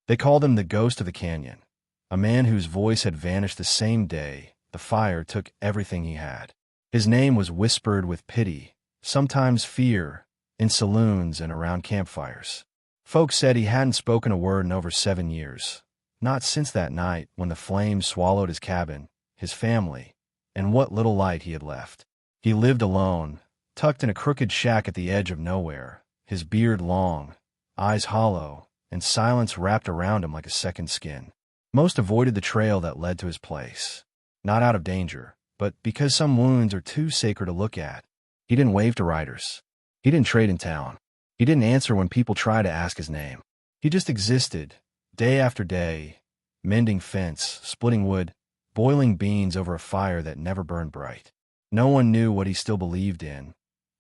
They called him the ghost of the canyon, a man whose voice had vanished the same day the fire took everything he had. His name was whispered with pity, sometimes fear, in saloons and around campfires. Folks said he hadn't spoken a word in over 7 years, not since that night when the flames swallowed his cabin, his family, and what little light he had left. He lived alone, tucked in a crooked shack at the edge of nowhere, his beard long, eyes hollow, and silence wrapped around him like a second skin. Most avoided the trail that led to his place, not out of danger, but because some wounds are too sacred to look at. He didn't wave to riders. He didn't trade in town. He didn't answer when people tried to ask his name. He just existed, day after day, mending fence, splitting wood, boiling beans over a fire that never burned bright. No one knew what he still believed in,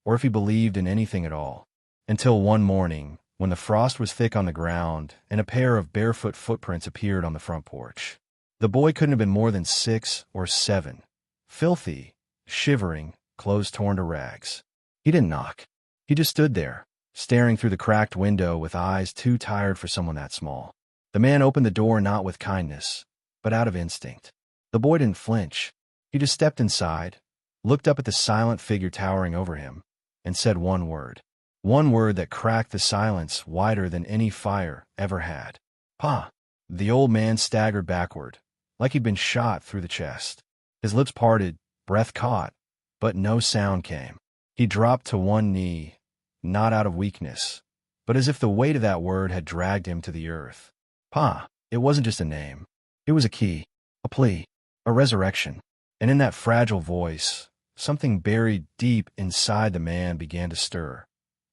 or if he believed in anything at all, until one morning, when the frost was thick on the ground and a pair of barefoot footprints appeared on the front porch. The boy couldn't have been more than 6 or 7, filthy, shivering, clothes torn to rags. He didn't knock. He just stood there, staring through the cracked window with eyes too tired for someone that small. The man opened the door not with kindness, but out of instinct. The boy didn't flinch. He just stepped inside, looked up at the silent figure towering over him, and said one word that cracked the silence wider than any fire ever had. Pa! The old man staggered backward, like he'd been shot through the chest. His lips parted, breath caught, but no sound came. He dropped to one knee, not out of weakness, but as if the weight of that word had dragged him to the earth. Pa! It wasn't just a name. It was a key, a plea, a resurrection. And in that fragile voice, something buried deep inside the man began to stir,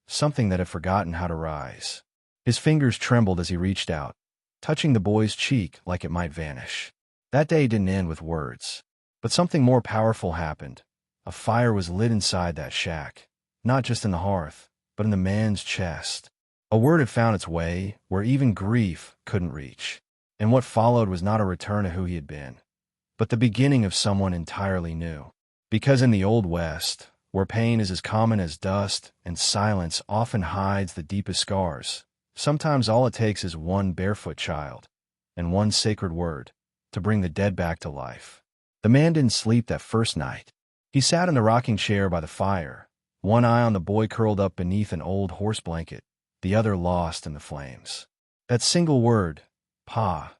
something that had forgotten how to rise. His fingers trembled as he reached out, touching the boy's cheek like it might vanish. That day didn't end with words, but something more powerful happened. A fire was lit inside that shack, not just in the hearth, but in the man's chest. A word had found its way where even grief couldn't reach. And what followed was not a return to who he had been, but the beginning of someone entirely new. Because in the Old West, where pain is as common as dust and silence often hides the deepest scars, sometimes all it takes is one barefoot child and one sacred word to bring the dead back to life. The man didn't sleep that first night. He sat in the rocking chair by the fire, one eye on the boy curled up beneath an old horse blanket, the other lost in the flames. That single word, Pa,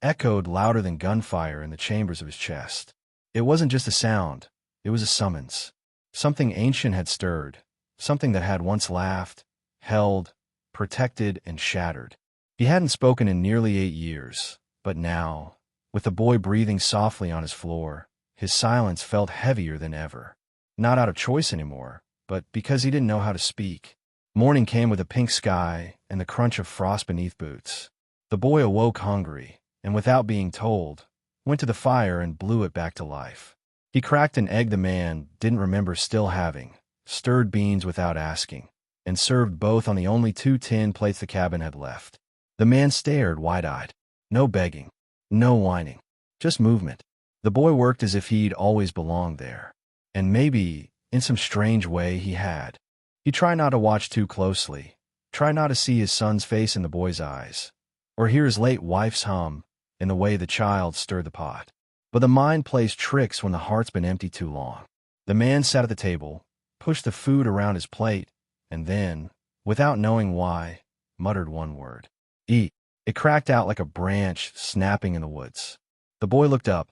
echoed louder than gunfire in the chambers of his chest. It wasn't just a sound, it was a summons. Something ancient had stirred, something that had once laughed, held, protected, and shattered. He hadn't spoken in nearly 8 years, but now, with the boy breathing softly on his floor, his silence felt heavier than ever. Not out of choice anymore, but because he didn't know how to speak. Morning came with a pink sky and the crunch of frost beneath boots. The boy awoke hungry, and without being told, went to the fire and blew it back to life. He cracked an egg the man didn't remember still having, stirred beans without asking, and served both on the only 2 tin plates the cabin had left. The man stared wide-eyed. No begging, no whining, just movement. The boy worked as if he'd always belonged there. And maybe, in some strange way, he had. He tried not to watch too closely, tried not to see his son's face in the boy's eyes, or hear his late wife's hum in the way the child stirred the pot. But the mind plays tricks when the heart's been empty too long. The man sat at the table, pushed the food around his plate, and then, without knowing why, muttered one word. Eat. It cracked out like a branch snapping in the woods. The boy looked up,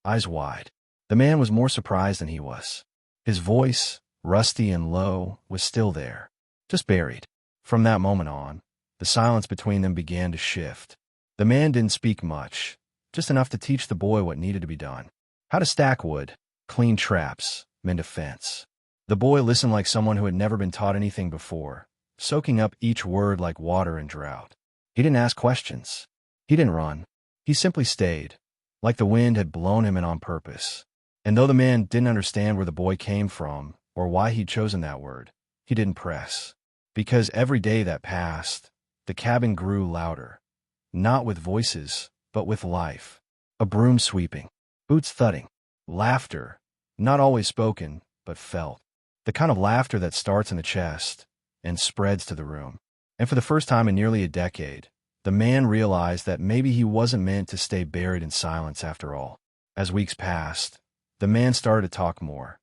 eyes wide. The man was more surprised than he was. His voice, rusty and low, was still there, just buried. From that moment on, the silence between them began to shift. The man didn't speak much, just enough to teach the boy what needed to be done. How to stack wood, clean traps, mend a fence. The boy listened like someone who had never been taught anything before, soaking up each word like water in drought. He didn't ask questions. He didn't run. He simply stayed, like the wind had blown him in on purpose. And though the man didn't understand where the boy came from or why he'd chosen that word, he didn't press. Because every day that passed, the cabin grew louder, not with voices, but with life. A broom sweeping, boots thudding, laughter, not always spoken, but felt. The kind of laughter that starts in the chest and spreads to the room. And for the first time in nearly a decade, The man realized that maybe he wasn't meant to stay buried in silence after all. As weeks passed, the man started to talk more,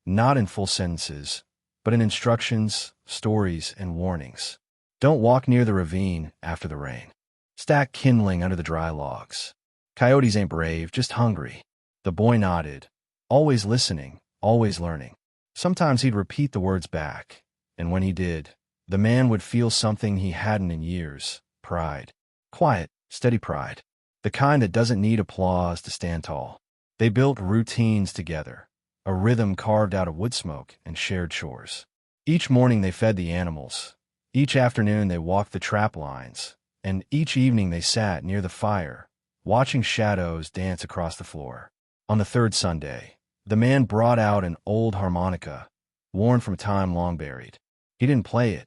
not in full sentences, but in instructions, stories, and warnings. Don't walk near the ravine after the rain. Stack kindling under the dry logs. Coyotes ain't brave, just hungry. The boy nodded, always listening, always learning. Sometimes he'd repeat the words back, and when he did, the man would feel something he hadn't in years: pride. Quiet, steady pride. The kind that doesn't need applause to stand tall. They built routines together, a rhythm carved out of wood smoke and shared chores. Each morning they fed the animals. Each afternoon they walked the trap lines, and each evening they sat near the fire, watching shadows dance across the floor. On the third Sunday, the man brought out an old harmonica, worn from a time long buried. He didn't play it,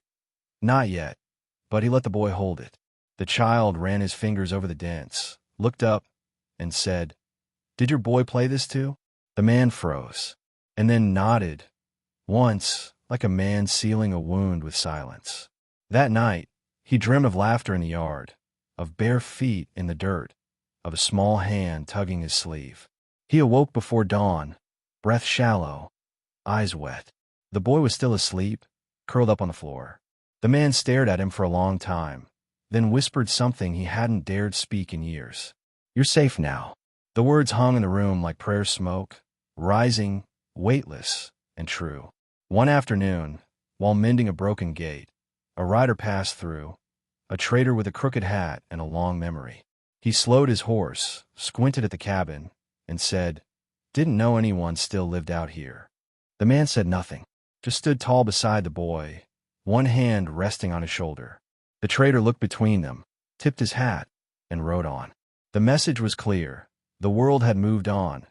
not yet, but he let the boy hold it. The child ran his fingers over the dents, looked up, and said, "Did your boy play this too?" The man froze, and then nodded, once, like a man sealing a wound with silence. That night, he dreamed of laughter in the yard, of bare feet in the dirt, of a small hand tugging his sleeve. He awoke before dawn, breath shallow, eyes wet. The boy was still asleep, curled up on the floor. The man stared at him for a long time, then whispered something he hadn't dared speak in years. "You're safe now." The words hung in the room like prayer smoke, rising, weightless, and true. One afternoon, while mending a broken gate, a rider passed through, a trader with a crooked hat and a long memory. He slowed his horse, squinted at the cabin, and said, "Didn't know anyone still lived out here." The man said nothing, just stood tall beside the boy, one hand resting on his shoulder. The trader looked between them, tipped his hat, and rode on. The message was clear. The world had moved on,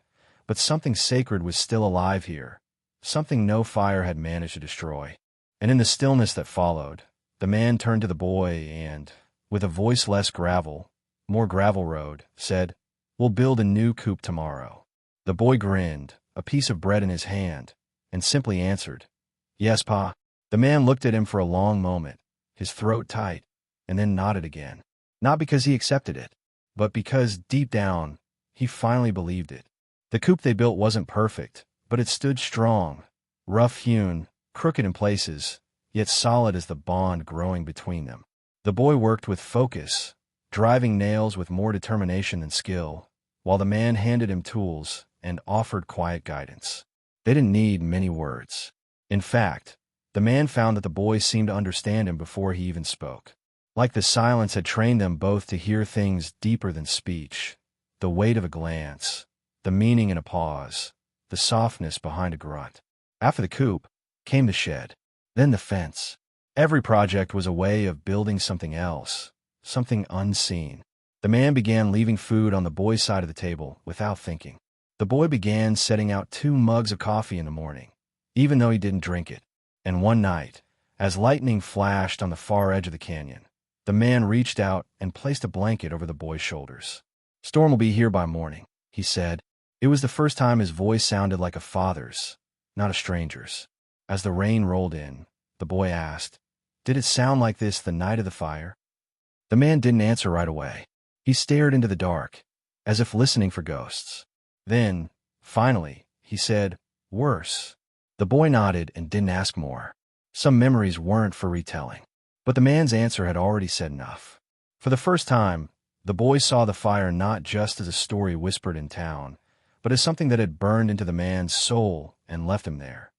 but something sacred was still alive here, something no fire had managed to destroy. And in the stillness that followed, the man turned to the boy and, with a voice less gravel, more gravel road, said, "We'll build a new coop tomorrow." The boy grinned, a piece of bread in his hand, and simply answered, "Yes, Pa." The man looked at him for a long moment, his throat tight, and then nodded again. Not because he accepted it, but because, deep down, he finally believed it. The coop they built wasn't perfect, but it stood strong, rough-hewn, crooked in places, yet solid as the bond growing between them. The boy worked with focus, driving nails with more determination than skill, while the man handed him tools and offered quiet guidance. They didn't need many words. In fact, the man found that the boy seemed to understand him before he even spoke. Like the silence had trained them both to hear things deeper than speech, the weight of a glance, the meaning in a pause, the softness behind a grunt. After the coop, came the shed, then the fence. Every project was a way of building something else, something unseen. The man began leaving food on the boy's side of the table without thinking. The boy began setting out 2 mugs of coffee in the morning, even though he didn't drink it. And one night, as lightning flashed on the far edge of the canyon, the man reached out and placed a blanket over the boy's shoulders. "Storm will be here by morning," he said. It was the first time his voice sounded like a father's, not a stranger's. As the rain rolled in, the boy asked, "Did it sound like this the night of the fire?" The man didn't answer right away. He stared into the dark, as if listening for ghosts. Then, finally, he said, "Worse." The boy nodded and didn't ask more. Some memories weren't for retelling. But the man's answer had already said enough. For the first time, the boy saw the fire not just as a story whispered in town, but as something that had burned into the man's soul and left him there.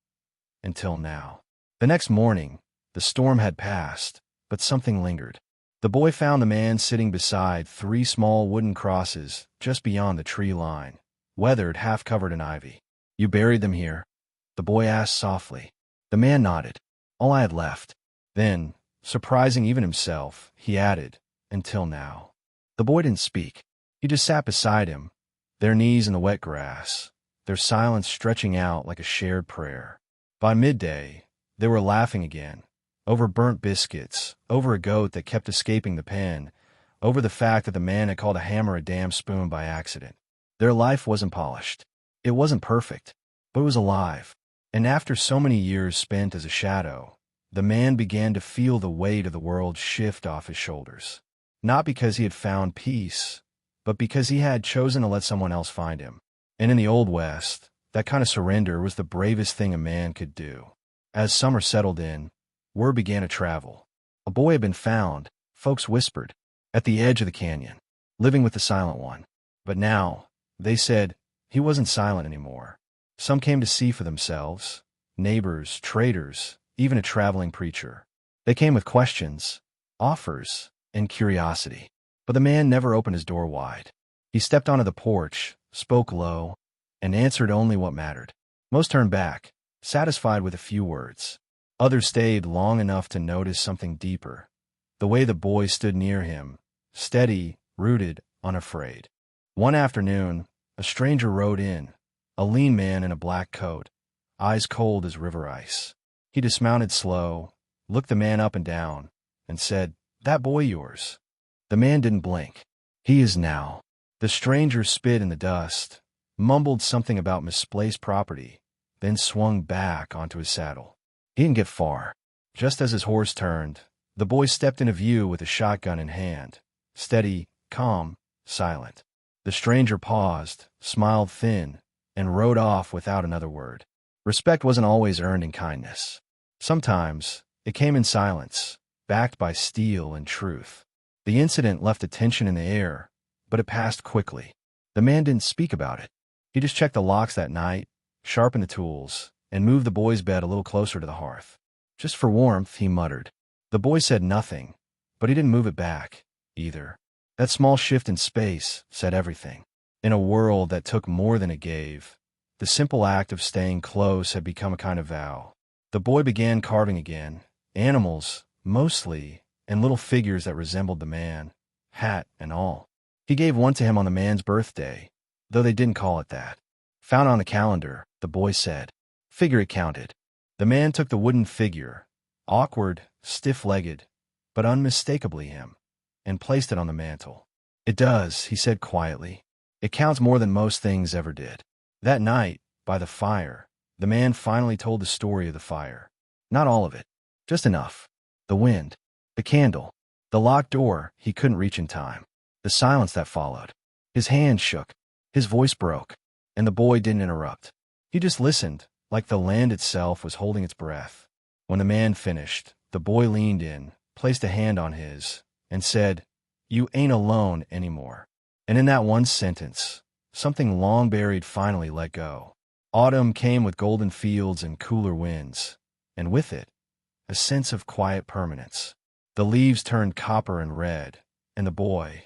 Until now. The next morning, the storm had passed, but something lingered. The boy found the man sitting beside 3 small wooden crosses just beyond the tree line, weathered, half covered in ivy. "You buried them here?" the boy asked softly. The man nodded. "All I had left." Then, surprising even himself, he added, "Until now." The boy didn't speak. He just sat beside him, their knees in the wet grass, their silence stretching out like a shared prayer. By midday, they were laughing again, over burnt biscuits, over a goat that kept escaping the pen, over the fact that the man had called a hammer a damn spoon by accident. Their life wasn't polished. It wasn't perfect, but it was alive. And after so many years spent as a shadow, the man began to feel the weight of the world shift off his shoulders. not because he had found peace, but because he had chosen to let someone else find him. And in the Old West, that kind of surrender was the bravest thing a man could do. As summer settled in, word began to travel. A boy had been found, folks whispered, at the edge of the canyon, living with the Silent One. But now, they said, he wasn't silent anymore. Some came to see for themselves, neighbors, traders, even a traveling preacher. They came with questions, offers, and curiosity. But the man never opened his door wide. He stepped onto the porch, spoke low, and answered only what mattered. Most turned back, satisfied with a few words. Others stayed long enough to notice something deeper. The way the boy stood near him, steady, rooted, unafraid. One afternoon, a stranger rode in, a lean man in a black coat, eyes cold as river ice. He dismounted slow, looked the man up and down, and said, "That boy yours?" The man didn't blink. "He is now." The stranger spit in the dust, mumbled something about misplaced property, then swung back onto his saddle. He didn't get far. Just as his horse turned, the boy stepped into view with a shotgun in hand, steady, calm, silent. The stranger paused, smiled thin, and rode off without another word. Respect wasn't always earned in kindness. Sometimes, it came in silence, backed by steel and truth. The incident left a tension in the air, but it passed quickly. The man didn't speak about it. He just checked the locks that night, sharpened the tools, and moved the boy's bed a little closer to the hearth. "Just for warmth," he muttered. The boy said nothing, but he didn't move it back, either. That small shift in space said everything. In a world that took more than it gave, the simple act of staying close had become a kind of vow. The boy began carving again, animals, mostly, and little figures that resembled the man, hat and all. He gave one to him on the man's birthday, though they didn't call it that. "Found on the calendar," the boy said. "Figure it counted." The man took the wooden figure, awkward, stiff-legged, but unmistakably him, and placed it on the mantel. "It does," he said quietly. "It counts more than most things ever did." That night, by the fire, the man finally told the story of the fire. Not all of it, just enough. The wind, the candle, the locked door he couldn't reach in time, the silence that followed. His hand shook, his voice broke, and the boy didn't interrupt. He just listened, like the land itself was holding its breath. When the man finished, the boy leaned in, placed a hand on his, and said, "You ain't alone anymore." And in that one sentence, something long buried finally let go. Autumn came with golden fields and cooler winds, and with it, a sense of quiet permanence. The leaves turned copper and red, and the boy,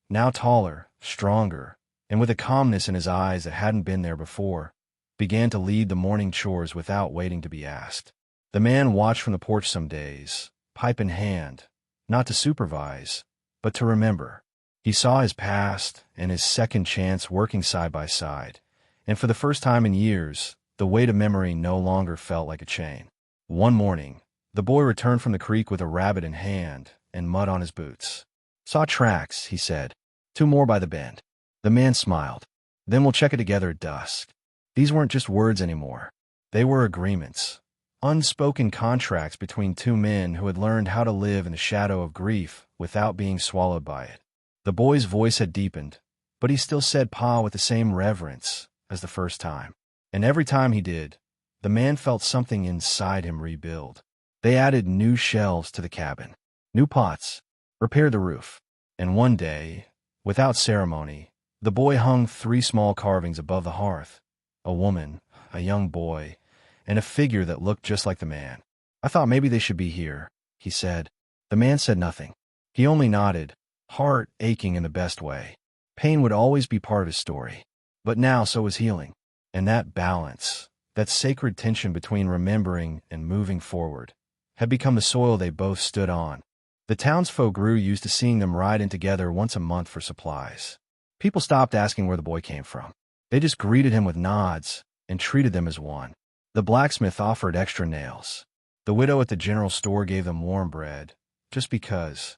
now taller, stronger, and with a calmness in his eyes that hadn't been there before, began to lead the morning chores without waiting to be asked. The man watched from the porch some days, pipe in hand, not to supervise, but to remember. He saw his past and his second chance working side by side, and for the first time in years, the weight of memory no longer felt like a chain. One morning, the boy returned from the creek with a rabbit in hand and mud on his boots. "Saw tracks," he said. "Two more by the bend." The man smiled. "Then we'll check it together at dusk." These weren't just words anymore. They were agreements. Unspoken contracts between two men who had learned how to live in the shadow of grief without being swallowed by it. The boy's voice had deepened, but he still said "Pa" with the same reverence as the first time. And every time he did, the man felt something inside him rebuild. They added new shelves to the cabin, new pots, repaired the roof, and one day, without ceremony, the boy hung 3 small carvings above the hearth: a woman, a young boy, and a figure that looked just like the man. "I thought maybe they should be here," he said. The man said nothing. He only nodded, heart aching in the best way. Pain would always be part of his story. But now so was healing. And that balance, that sacred tension between remembering and moving forward, had become the soil they both stood on. The townsfolk grew used to seeing them ride in together once a month for supplies. People stopped asking where the boy came from. They just greeted him with nods and treated them as one. The blacksmith offered extra nails. The widow at the general store gave them warm bread, just because.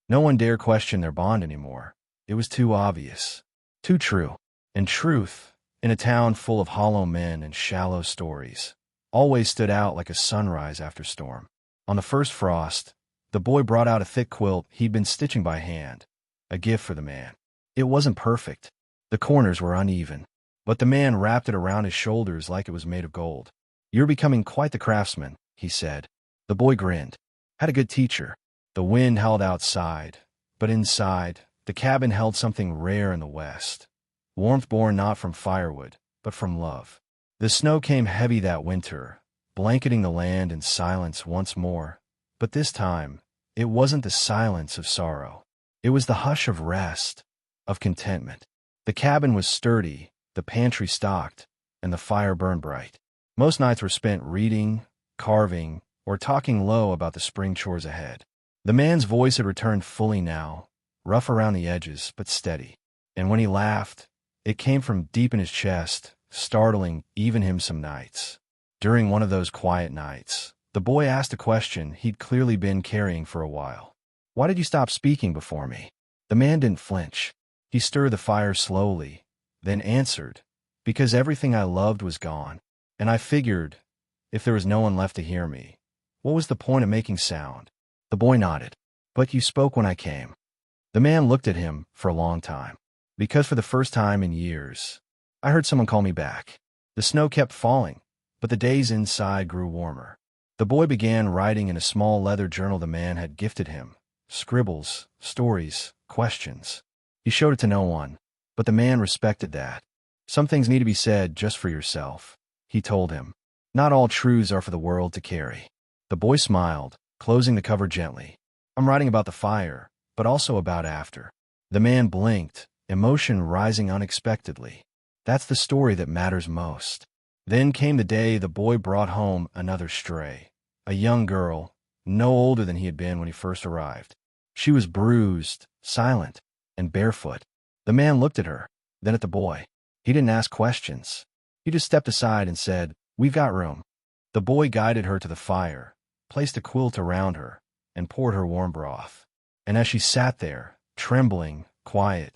No one dared question their bond anymore. It was too obvious, too true. And truth, in a town full of hollow men and shallow stories, always stood out like a sunrise after storm. On the first frost, The boy brought out a thick quilt he'd been stitching by hand, a gift for the man. It wasn't perfect. The corners were uneven, but the man wrapped it around his shoulders like it was made of gold. "You're becoming quite the craftsman," he said. The boy grinned. "Had a good teacher." The wind howled outside, but inside, the cabin held something rare in the West. Warmth born not from firewood, but from love. The snow came heavy that winter, blanketing the land in silence once more. But this time, it wasn't the silence of sorrow. It was the hush of rest, of contentment. The cabin was sturdy, the pantry stocked, and the fire burned bright. Most nights were spent reading, carving, or talking low about the spring chores ahead. The man's voice had returned fully now, rough around the edges, but steady. And when he laughed, it came from deep in his chest, startling even him some nights. During one of those quiet nights, the boy asked a question he'd clearly been carrying for a while. "Why did you stop speaking before me?" The man didn't flinch. He stirred the fire slowly, then answered, "Because everything I loved was gone. And I figured, if there was no one left to hear me, what was the point of making sound?" The boy nodded. "But you spoke when I came." The man looked at him for a long time. "Because for the first time in years, I heard someone call me back." The snow kept falling, but the days inside grew warmer. The boy began writing in a small leather journal the man had gifted him. Scribbles, stories, questions. He showed it to no one, but the man respected that. "Some things need to be said just for yourself," he told him. "Not all truths are for the world to carry." The boy smiled, closing the cover gently. "I'm writing about the fire, but also about after." The man blinked, emotion rising unexpectedly. "That's the story that matters most." Then came the day the boy brought home another stray, a young girl, no older than he had been when he first arrived. She was bruised, silent, and barefoot. The man looked at her, then at the boy. He didn't ask questions. He just stepped aside and said, "We've got room." The boy guided her to the fire, placed a quilt around her, and poured her warm broth. And as she sat there, trembling, quiet,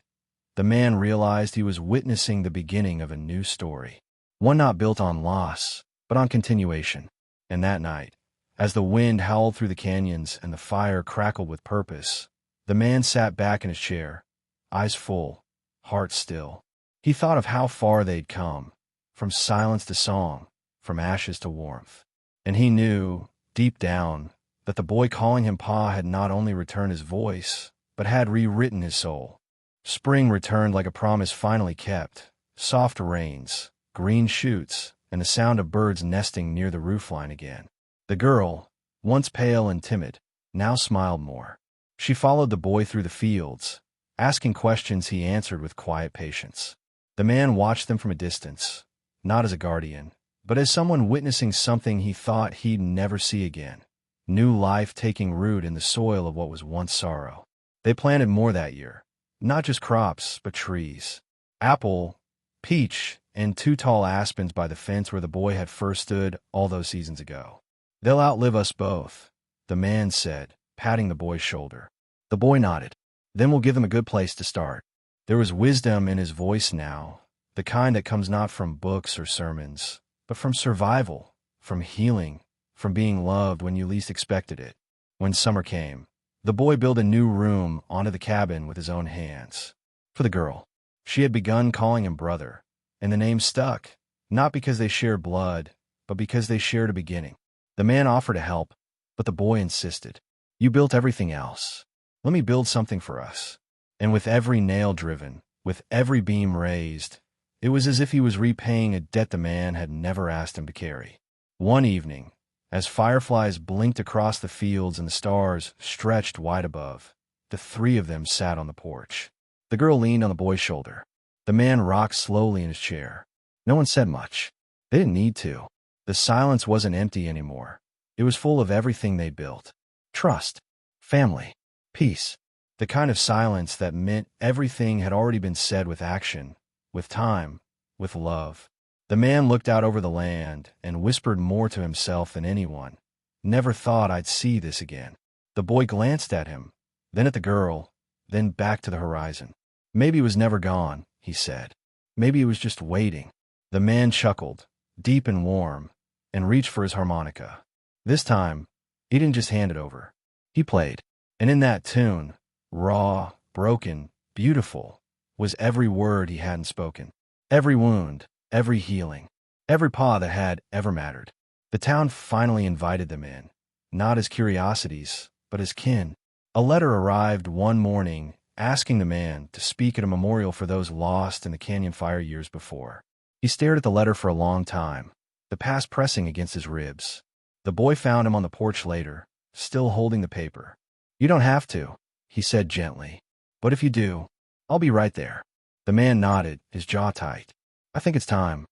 the man realized he was witnessing the beginning of a new story. One not built on loss, but on continuation. And that night, as the wind howled through the canyons and the fire crackled with purpose, the man sat back in his chair, eyes full, heart still. He thought of how far they'd come, from silence to song, from ashes to warmth. And he knew, deep down, that the boy calling him Pa had not only returned his voice, but had rewritten his soul. Spring returned like a promise finally kept. Soft rains, green shoots, and the sound of birds nesting near the roofline again. The girl, once pale and timid, now smiled more. She followed the boy through the fields, asking questions he answered with quiet patience. The man watched them from a distance, not as a guardian, but as someone witnessing something he thought he'd never see again. New life taking root in the soil of what was once sorrow. They planted more that year, not just crops, but trees. Apple, peach, and 2 tall aspens by the fence where the boy had first stood all those seasons ago. "They'll outlive us both," the man said, patting the boy's shoulder. The boy nodded. "Then we'll give them a good place to start." There was wisdom in his voice now, the kind that comes not from books or sermons, but from survival, from healing, from being loved when you least expected it. When summer came, the boy built a new room onto the cabin with his own hands. For the girl, she had begun calling him brother, and the name stuck, not because they shared blood, but because they shared a beginning. The man offered to help, but the boy insisted. "You built everything else. Let me build something for us." And with every nail driven, with every beam raised, it was as if he was repaying a debt the man had never asked him to carry. One evening, as fireflies blinked across the fields and the stars stretched wide above, the 3 of them sat on the porch. The girl leaned on the boy's shoulder. The man rocked slowly in his chair. No one said much. They didn't need to. The silence wasn't empty anymore. It was full of everything they built. Trust, family, peace. The kind of silence that meant everything had already been said with action, with time, with love. The man looked out over the land and whispered more to himself than anyone. "Never thought I'd see this again." The boy glanced at him, then at the girl, then back to the horizon. "Maybe it was never gone," he said. "Maybe it was just waiting." The man chuckled, deep and warm, and reached for his harmonica. This time, he didn't just hand it over. He played, and in that tune, raw, broken, beautiful, was every word he hadn't spoken, every wound, every healing, every paw that had ever mattered. The town finally invited them in, not as curiosities, but as kin. A letter arrived one morning asking the man to speak at a memorial for those lost in the canyon fire years before. He stared at the letter for a long time, the past pressing against his ribs. The boy found him on the porch later, still holding the paper. "You don't have to," he said gently. "But if you do, I'll be right there." The man nodded, his jaw tight. "I think it's time."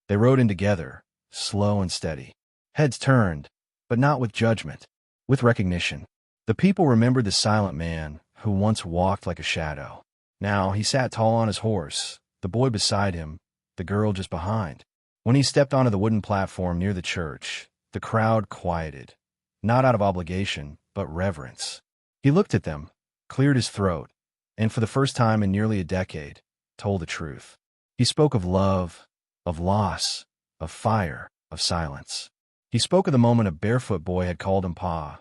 They rode in together, slow and steady. Heads turned, but not with judgment, with recognition. The people remembered the silent man who once walked like a shadow. Now he sat tall on his horse, the boy beside him, the girl just behind. When he stepped onto the wooden platform near the church, the crowd quieted, not out of obligation, but reverence. He looked at them, cleared his throat, and for the first time in nearly a decade, told the truth. He spoke of love, of loss, of fire, of silence. He spoke of the moment a barefoot boy had called him Pa,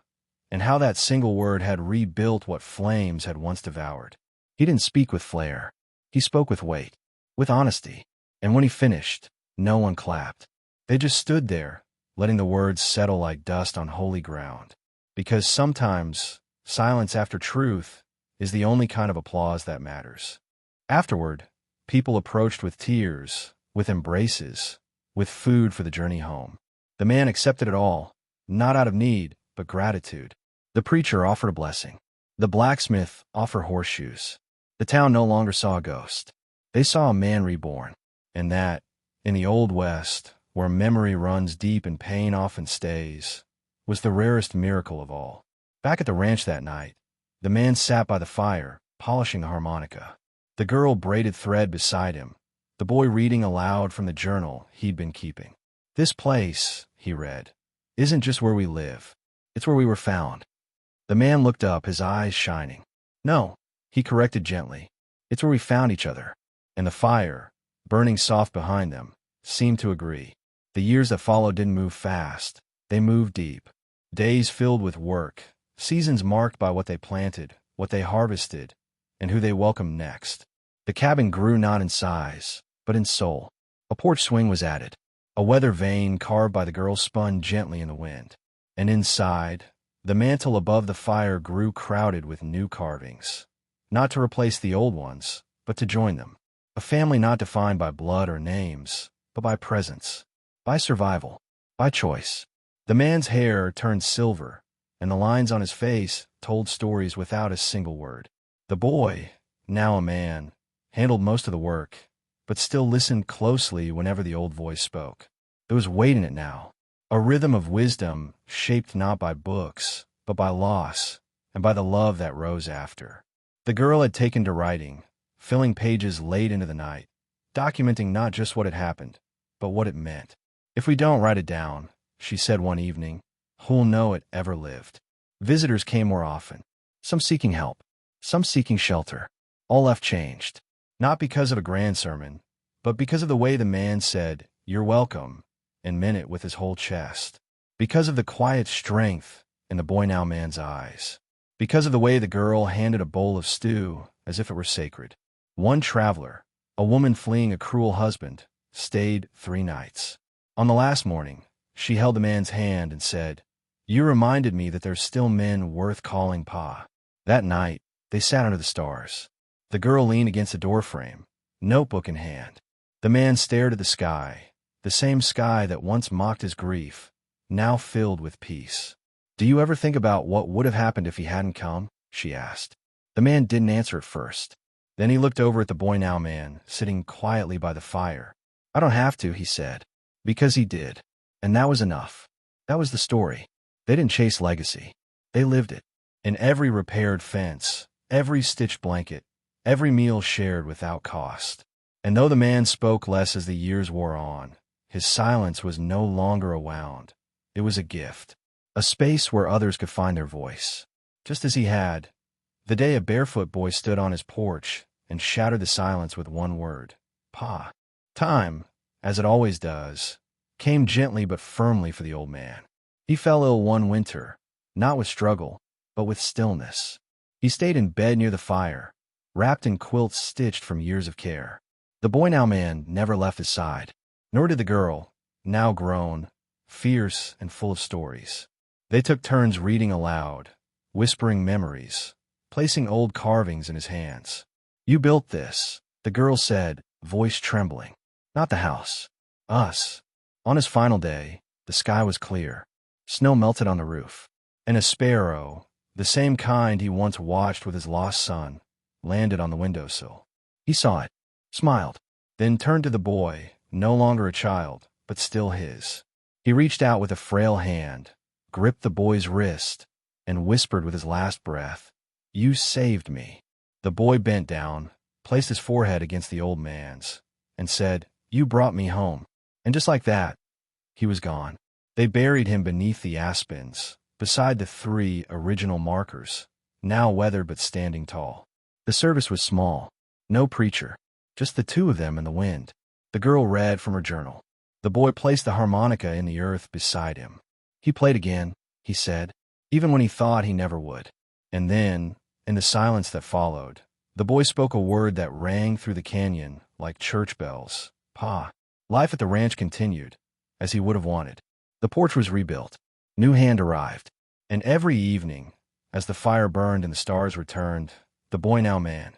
and how that single word had rebuilt what flames had once devoured. He didn't speak with flair. He spoke with weight, with honesty. And when he finished, no one clapped. They just stood there, letting the words settle like dust on holy ground. Because sometimes, silence after truth is the only kind of applause that matters. Afterward, people approached with tears, with embraces, with food for the journey home. The man accepted it all, not out of need, but gratitude. The preacher offered a blessing. The blacksmith offered horseshoes. The town no longer saw a ghost. They saw a man reborn. And that, in the Old West, where memory runs deep and pain often stays, was the rarest miracle of all. Back at the ranch that night, the man sat by the fire, polishing a harmonica. The girl braided thread beside him, the boy reading aloud from the journal he'd been keeping. "This place," he read, "isn't just where we live. It's where we were found." The man looked up, his eyes shining. "No," he corrected gently. "It's where we found each other." And the fire, burning soft behind them, seemed to agree. The years that followed didn't move fast. They moved deep. Days filled with work, seasons marked by what they planted, what they harvested, and who they welcomed next. The cabin grew not in size, but in soul. A porch swing was added. A weather vane carved by the girl spun gently in the wind. And inside, the mantel above the fire grew crowded with new carvings. Not to replace the old ones, but to join them. A family not defined by blood or names, but by presence, by survival, by choice. The man's hair turned silver, and the lines on his face told stories without a single word. The boy, now a man, handled most of the work, but still listened closely whenever the old voice spoke. There was weight in it now, a rhythm of wisdom shaped not by books, but by loss, and by the love that rose after. The girl had taken to writing, filling pages late into the night, documenting not just what had happened, but what it meant. "If we don't write it down," she said one evening, "who'll know it ever lived?" Visitors came more often, some seeking help, some seeking shelter. All left changed, not because of a grand sermon, but because of the way the man said, "You're welcome," and meant it with his whole chest. Because of the quiet strength in the boy now man's eyes. Because of the way the girl handed a bowl of stew as if it were sacred. One traveler, a woman fleeing a cruel husband, stayed 3 nights. On the last morning, she held the man's hand and said, "You reminded me that there's still men worth calling Pa." That night, they sat under the stars. The girl leaned against the doorframe, notebook in hand. The man stared at the sky, the same sky that once mocked his grief, now filled with peace. "Do you ever think about what would have happened if he hadn't come?" she asked. The man didn't answer at first. Then he looked over at the boy now man, sitting quietly by the fire. "I don't have to," he said. Because he did. And that was enough. That was the story. They didn't chase legacy. They lived it. In every repaired fence, every stitched blanket, every meal shared without cost. And though the man spoke less as the years wore on, his silence was no longer a wound. It was a gift. A space where others could find their voice. Just as he had, the day a barefoot boy stood on his porch and shattered the silence with one word, "Pa." Time, as it always does, came gently but firmly for the old man. He fell ill one winter, not with struggle, but with stillness. He stayed in bed near the fire, wrapped in quilts stitched from years of care. The boy now man never left his side, nor did the girl, now grown, fierce and full of stories. They took turns reading aloud, whispering memories, placing old carvings in his hands. "You built this," the girl said, voice trembling. "Not the house. Us." On his final day, the sky was clear. Snow melted on the roof, and a sparrow, the same kind he once watched with his lost son, landed on the windowsill. He saw it, smiled, then turned to the boy, no longer a child, but still his. He reached out with a frail hand, gripped the boy's wrist, and whispered with his last breath, "You saved me." The boy bent down, placed his forehead against the old man's, and said, "You brought me home." And just like that, he was gone. They buried him beneath the aspens, beside the 3 original markers, now weathered but standing tall. The service was small, no preacher, just the 2 of them and the wind. The girl read from her journal. The boy placed the harmonica in the earth beside him. He played again, he said, even when he thought he never would. And then, in the silence that followed, the boy spoke a word that rang through the canyon like church bells. Pa. Life at the ranch continued, as he would have wanted. The porch was rebuilt. New hand arrived. And every evening, as the fire burned and the stars returned, the boy now man,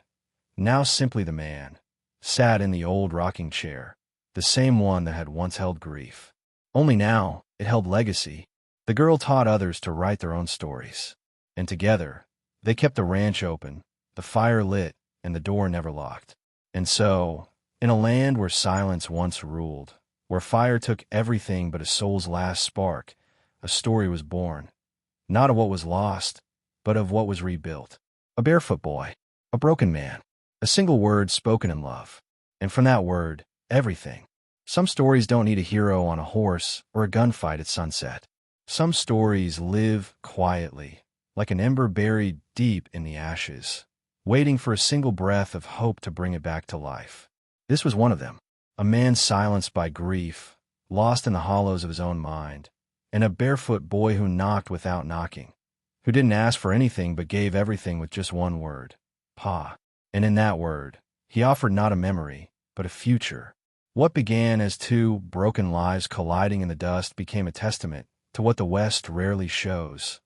now simply the man, sat in the old rocking chair, the same one that had once held grief. Only now, it held legacy. The girl taught others to write their own stories. And together, they kept the ranch open, the fire lit, and the door never locked. And so, in a land where silence once ruled, where fire took everything but a soul's last spark, a story was born. Not of what was lost, but of what was rebuilt. A barefoot boy, a broken man, a single word spoken in love. And from that word, everything. Some stories don't need a hero on a horse or a gunfight at sunset. Some stories live quietly, like an ember buried deep in the ashes, waiting for a single breath of hope to bring it back to life. This was one of them. A man silenced by grief, lost in the hollows of his own mind, and a barefoot boy who knocked without knocking, who didn't ask for anything but gave everything with just one word, Pa. And in that word, he offered not a memory, but a future. What began as 2 broken lives colliding in the dust became a testament to what the West rarely shows,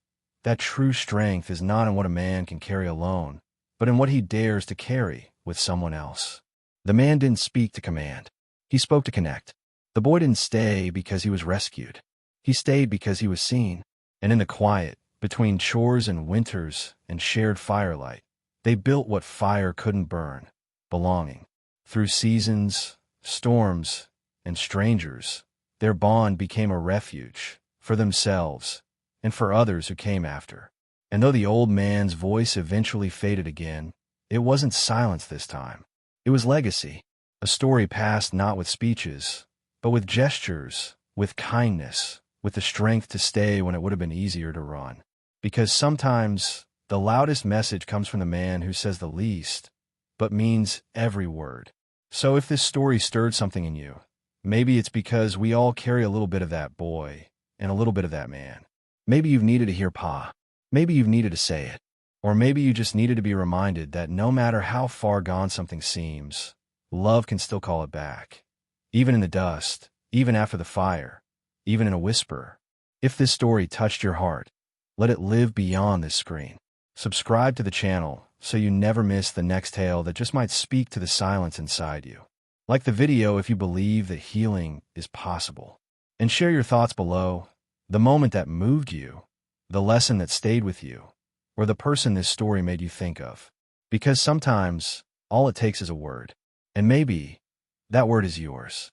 that true strength is not in what a man can carry alone, but in what he dares to carry with someone else. The man didn't speak to command. He spoke to connect. The boy didn't stay because he was rescued. He stayed because he was seen. And in the quiet, between chores and winters and shared firelight, they built what fire couldn't burn, belonging. Through seasons, storms, and strangers, their bond became a refuge for themselves and for others who came after. And though the old man's voice eventually faded again, it wasn't silence this time. It was legacy, a story passed not with speeches, but with gestures, with kindness, with the strength to stay when it would have been easier to run. Because sometimes the loudest message comes from the man who says the least, but means every word. So if this story stirred something in you, maybe it's because we all carry a little bit of that boy and a little bit of that man. Maybe you've needed to hear Pa. Maybe you've needed to say it. Or maybe you just needed to be reminded that no matter how far gone something seems, love can still call it back. Even in the dust, even after the fire, even in a whisper. If this story touched your heart, let it live beyond this screen. Subscribe to the channel so you never miss the next tale that just might speak to the silence inside you. Like the video if you believe that healing is possible. And share your thoughts below, the moment that moved you, the lesson that stayed with you, or the person this story made you think of. Because sometimes, all it takes is a word. And maybe, that word is yours.